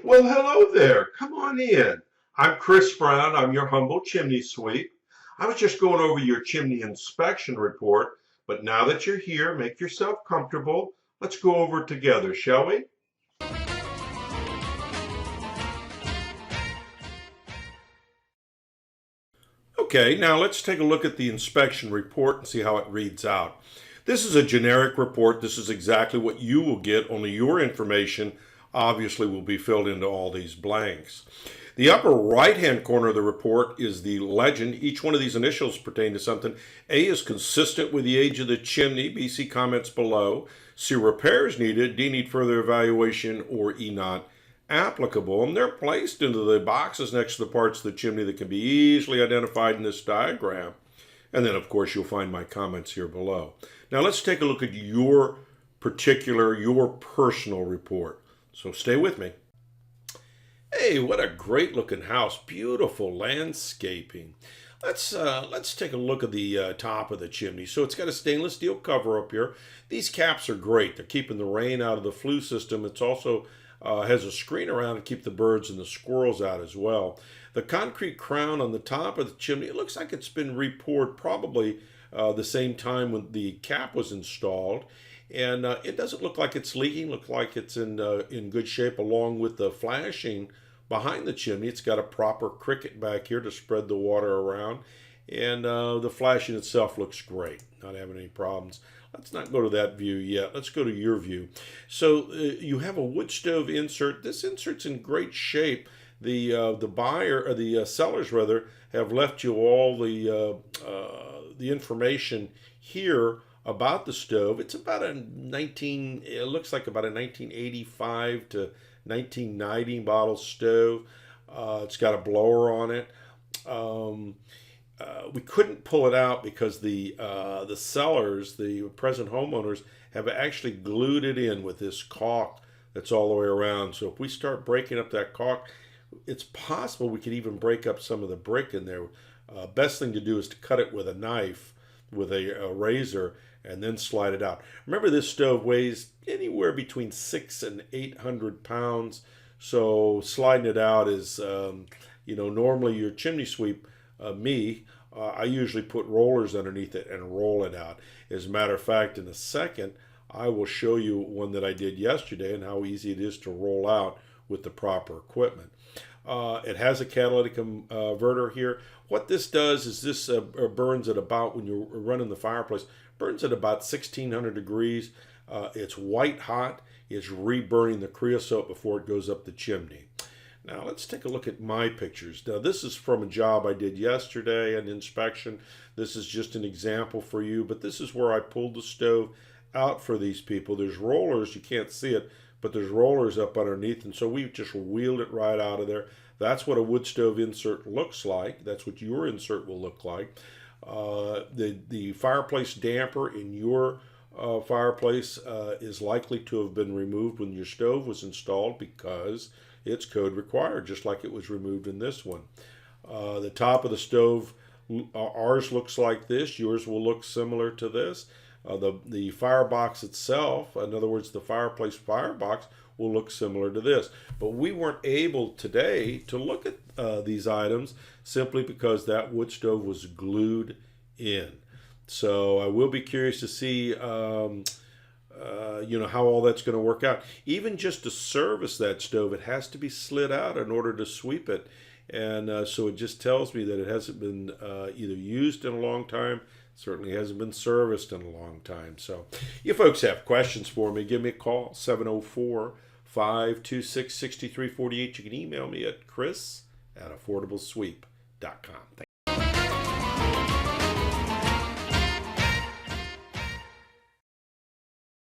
Well, hello there. Come on in. I'm Chris Brown. I'm your humble chimney sweep. I was just going over your chimney inspection report, but now that you're here, make yourself comfortable. Let's go over it together, shall we? Okay, now let's take a look at the inspection report and see how it reads out. This is a generic report. This is exactly what you will get, only your information obviously will be filled into all these blanks. The upper right-hand corner of the report is the legend. Each one of these initials pertain to something. A is consistent with the age of the chimney. B, see comments below. C, repairs needed. D, need further evaluation. Or E, not applicable. And they're placed into the boxes next to the parts of the chimney that can be easily identified in this diagram. And then, of course, you'll find my comments here below. Now, let's take a look at your personal report. So stay with me. Hey, what a great looking house. Beautiful landscaping. Let's take a look at the top of the chimney. So it's got a stainless steel cover up here. These caps are great. They're keeping the rain out of the flue system. It's also has a screen around to keep the birds and the squirrels out as well. The concrete crown on the top of the chimney, it looks like it's been repoured probably the same time when the cap was installed. And it doesn't look like it's leaking. Looks like it's in good shape, along with the flashing behind the chimney. It's got a proper cricket back here to spread the water around. And the flashing itself looks great. Not having any problems. Let's not go to that view yet. Let's go to your view. So you have a wood stove insert. This insert's in great shape. The buyer, or the sellers rather, have left you all the information here about the stove. It's about it looks like about a 1985 to 1990 model stove. It's got a blower on it. We couldn't pull it out because the sellers, the present homeowners, have actually glued it in with this caulk that's all the way around. So if we start breaking up that caulk, it's possible we could even break up some of the brick in there. Best thing to do is to cut it with a knife, with a razor, and then slide it out. Remember, this stove weighs anywhere between 600 and 800 pounds. So sliding it out is, normally your chimney sweep, I usually put rollers underneath it and roll it out. As a matter of fact, in a second, I will show you one that I did yesterday and how easy it is to roll out with the proper equipment. It has a catalytic converter here. What this does is this burns at about, when you're running the fireplace, burns at about 1600 degrees. It's white hot. It's reburning the creosote before it goes up the chimney. Now let's take a look at my pictures. Now this is from a job I did yesterday, an inspection. This is just an example for you, but this is where I pulled the stove out for these people. There's rollers, you can't see it, but there's rollers up underneath, and so we just wheeled it right out of there. That's what a wood stove insert looks like. That's what your insert will look like. The fireplace damper in your fireplace is likely to have been removed when your stove was installed because it's code required, just like it was removed in this one. The top of the stove, ours looks like this. Yours will look similar to this. The firebox itself, in other words, the fireplace firebox, will look similar to this. But we weren't able today to look at these items simply because that wood stove was glued in. So I will be curious to see how all that's going to work out. Even just to service that stove, it has to be slid out in order to sweep it. And so it just tells me that it hasn't been either used in a long time, certainly hasn't been serviced in a long time. So you folks have questions for me, give me a call, 704-526-6348. You can email me at chris@affordablesweep.com.